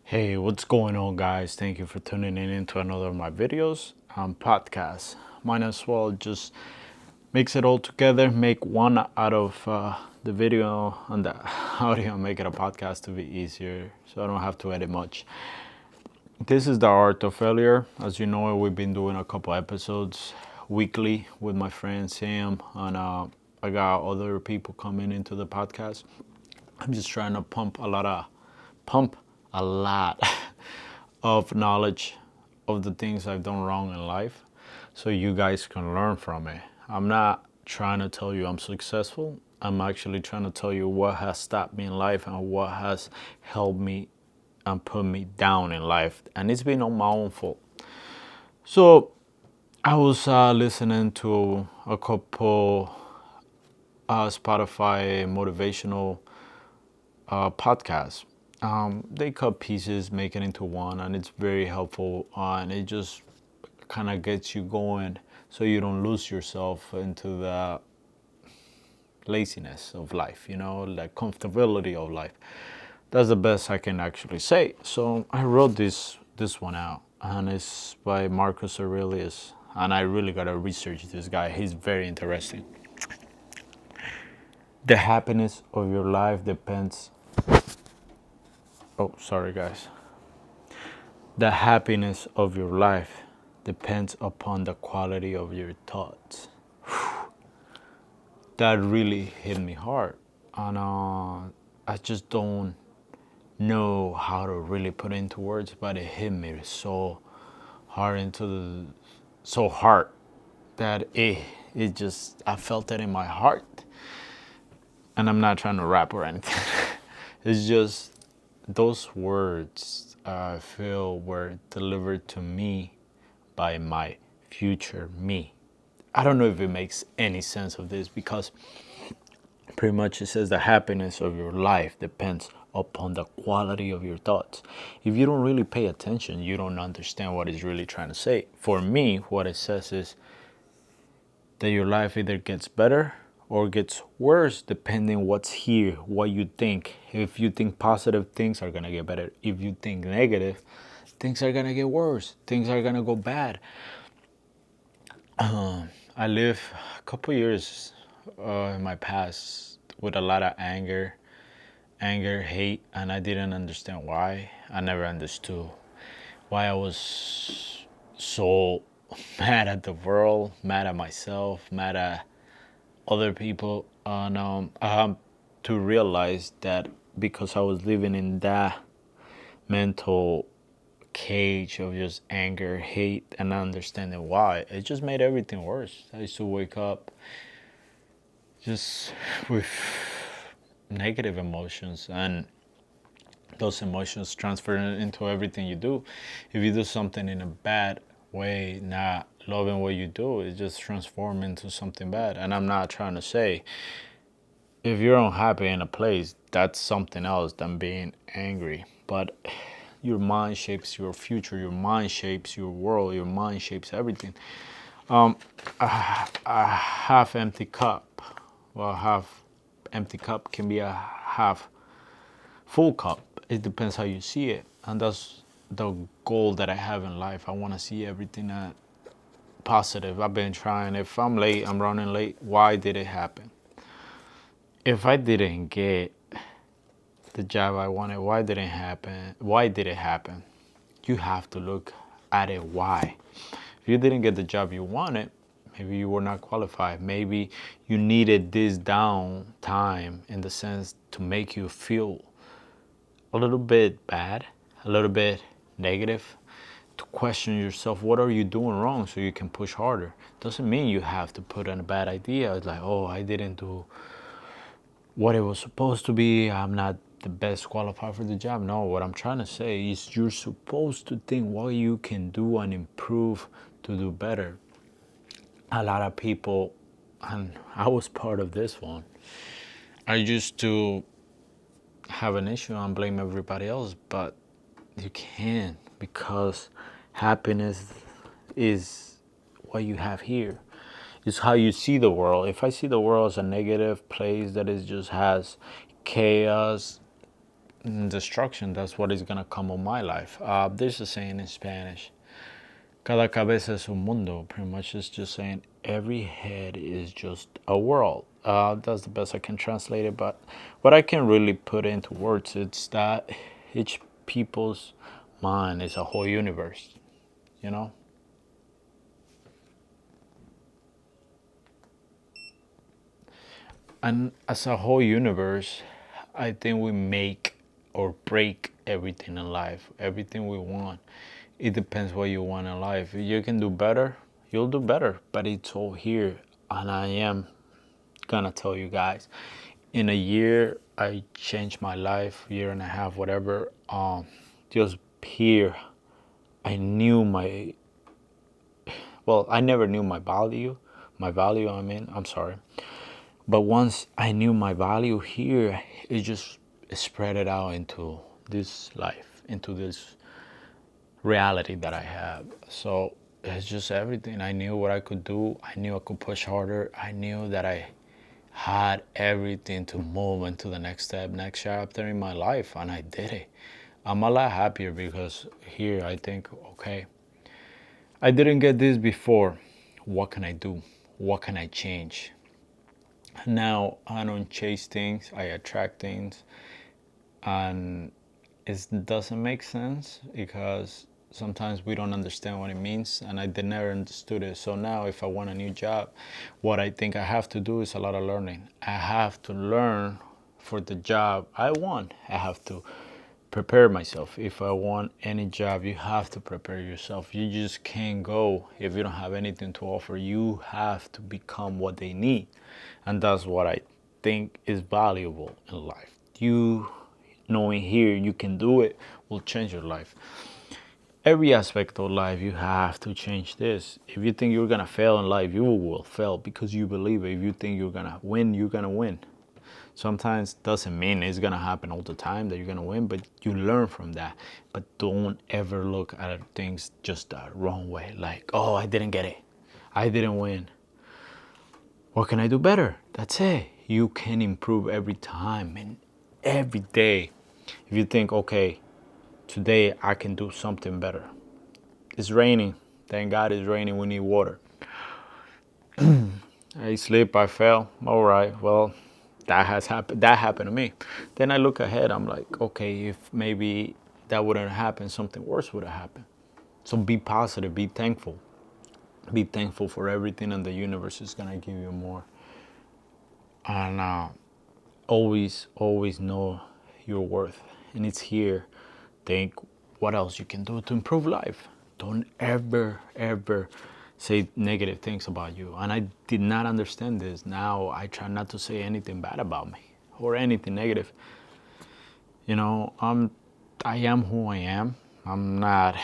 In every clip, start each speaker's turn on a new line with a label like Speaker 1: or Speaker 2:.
Speaker 1: Hey, what's going on, guys? Thank you for tuning in into another of my videos and podcasts. Might as well just mix it all together, make one out of the video and the audio, and make it a podcast to be easier so I don't have to edit much. This is the art of failure. As you know, we've been doing a couple episodes weekly with my friend Sam, and I got other people coming into the podcast. I'm just trying to pump a lot of knowledge of the things I've done wrong in life so you guys can learn from it. I'm not trying to tell you I'm successful. I'm actually trying to tell you what has stopped me in life and what has helped me and put me down in life. And it's been on my own fault. So I was listening to a couple Spotify motivational podcasts. They cut pieces, make it into one, and it's very helpful. And it just kind of gets you going so you don't lose yourself into the laziness of life, the comfortability of life. That's the best I can actually say. So I wrote this one out, and it's by Marcus Aurelius. And I really gotta research this guy. He's very interesting. The happiness of your life depends. Oh, sorry, guys. The happiness of your life depends upon the quality of your thoughts. That really hit me hard. And I just don't know how to really put into words, but it hit me so hard so hard that it just, I felt it in my heart. And I'm not trying to rap or anything. It's just those words I feel were delivered to me by my future me. I don't know if it makes any sense of this, because pretty much it says the happiness of your life depends upon the quality of your thoughts. If you don't really pay attention, you don't understand what it's really trying to say. For me, what it says is that your life either gets better or gets worse depending what's here, what you think. If you think positive, things are gonna get better. If you think negative, things are gonna get worse. Things are gonna go bad. I lived a couple years in my past with a lot of anger, hate, and I didn't understand why. I never understood why I was so mad at the world, mad at myself, mad at other people. And I have to realize that because I was living in that mental cage of just anger, hate, and not understanding why, it just made everything worse. I used to wake up just with negative emotions, and those emotions transfer into everything you do. If you do something in a bad way, not loving what you do, it just transforms into something bad. And I'm not trying to say if you're unhappy in a place, that's something else than being angry. But your mind shapes your future, your mind shapes your world, your mind shapes everything. A half empty cup, well, half empty cup can be a half full cup. It depends how you see it. And that's the goal that I have in life. I want to see everything positive. I've been trying. If I'm late, I'm running late. Why did it happen? If I didn't get the job I wanted, why did it happen? Why did it happen? You have to look at it why. If you didn't get the job you wanted, maybe you were not qualified. Maybe you needed this down time in the sense to make you feel a little bit bad, a little bit negative, to question yourself, what are you doing wrong, so you can push harder. Doesn't mean you have to put in a bad idea. It's like, oh, I didn't do what it was supposed to be. I'm not the best qualified for the job. No, what I'm trying to say is you're supposed to think what you can do and improve to do better. A lot of people, and I was part of this one, I used to have an issue and blame everybody else, but you can't, because happiness is what you have here. It's how you see the world. If I see the world as a negative place that is just has chaos, destruction. That's what is gonna come on my life. There's a saying in Spanish, cada cabeza es un mundo. Pretty much it's just saying every head is just a world. That's the best I can translate it. But what I can really put into words, it's that each people's mind is a whole universe, you know? And as a whole universe, I think we make or break everything in life, everything we want. It depends what you want in life. If you can do better, you'll do better. But it's all here. And I am gonna tell you guys, in a year, I changed my life, year and a half, whatever. Just here, I knew my, well, I never knew my value. I'm sorry. But once I knew my value here, it just spread it out into this life, into this reality that I have. So it's just everything. I knew what I could do. I knew I could push harder. I knew that I had everything to move into the next step, next chapter in my life, and I did it. I'm a lot happier because here I think, okay, I didn't get this before. What can I do? What can I change? Now I don't chase things, I attract things, and it doesn't make sense because sometimes we don't understand what it means, and I did never understood it. So now if I want a new job, what I think I have to do is a lot of learning. I have to learn for the job I want. I have to prepare myself. If I want any job, you have to prepare yourself. You just can't go if you don't have anything to offer. You have to become what they need. And that's what I think is valuable in life. You knowing here you can do it will change your life. Every aspect of life, you have to change this. If you think you're gonna fail in life, you will fail because you believe it. If you think you're gonna win, you're gonna win. Sometimes doesn't mean it's gonna happen all the time that you're gonna win, but you learn from that. But don't ever look at things just the wrong way. Like, oh, I didn't get it, I didn't win. What can I do better? That's it. You can improve every time and every day. If you think, okay, today I can do something better. It's raining. Thank God it's raining. We need water. I slip, I fell. All right, well, that has happened. That happened to me. Then I look ahead. I'm like, okay, if maybe that wouldn't happen, something worse would have happened. So be positive. Be thankful. Be thankful for everything, and the universe is gonna give you more. And always know your worth, and it's here. Think what else you can do to improve life. Don't ever say negative things about you. And I did not understand this. Now I try not to say anything bad about me or anything negative. You know, I am who I am. I'm not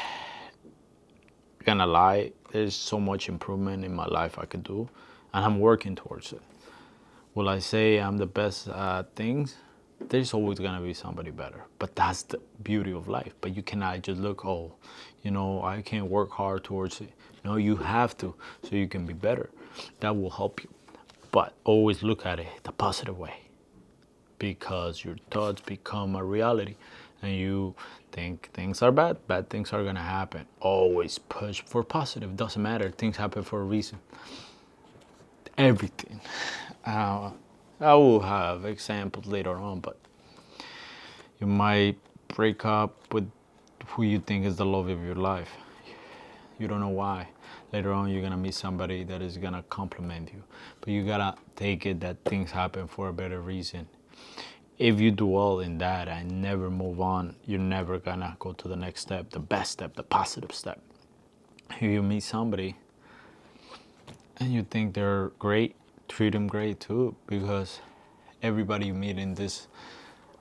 Speaker 1: gonna lie. There's so much improvement in my life I could do, and I'm working towards it. Will I say I'm the best at things? There's always gonna be somebody better, but that's the beauty of life. But you cannot just look, oh, you know, I can't work hard towards it. No, you have to, so you can be better. That will help you. But always look at it the positive way, because your thoughts become a reality, and you think things are bad, bad things are gonna happen. Always push for positive. Doesn't matter. Things happen for a reason. Everything. I will have examples later on, but you might break up with who you think is the love of your life. You don't know why. Later on, you're gonna meet somebody that is gonna compliment you, but you gotta take it that things happen for a better reason. If you dwell in that and never move on, you're never gonna go to the next step, the best step, the positive step. If you meet somebody and you think they're great, treat them great too, because everybody you meet in this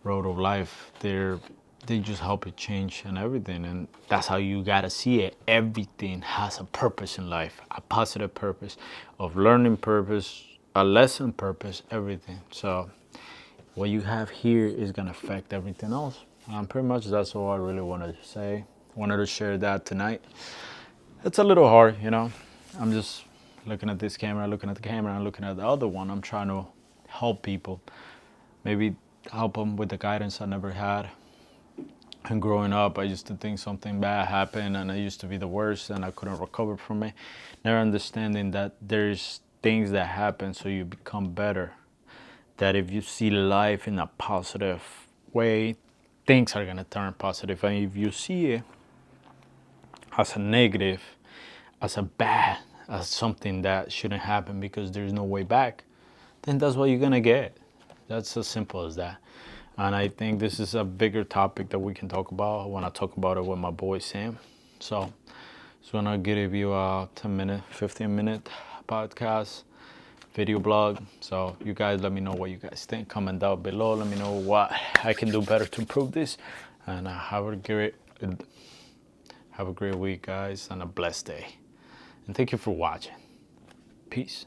Speaker 1: road of life, they just help you change and everything, and that's how you gotta see it. Everything has a purpose in life, a positive purpose, of learning purpose, a lesson purpose, everything. So what you have here is gonna affect everything else. Pretty much that's all I really wanted to say. Wanted to share that tonight. It's a little hard, you know. I'm just looking at this camera, looking at the camera, and looking at the other one. I'm trying to help people. Maybe help them with the guidance I never had. And growing up, I used to think something bad happened and I used to be the worst and I couldn't recover from it. Never understanding that there's things that happen so you become better. That if you see life in a positive way, things are gonna turn positive. And if you see it as a negative, as a bad, as something that shouldn't happen because there's no way back, then that's what you're gonna get. That's as simple as that. And I think this is a bigger topic that we can talk about when I talk about it with my boy Sam. So just wanna give you a 10-minute, 15-minute podcast video blog. So you guys let me know what you guys think. Comment down below. Let me know what I can do better to improve this. And have a great week, guys, and a blessed day. And thank you for watching. Peace.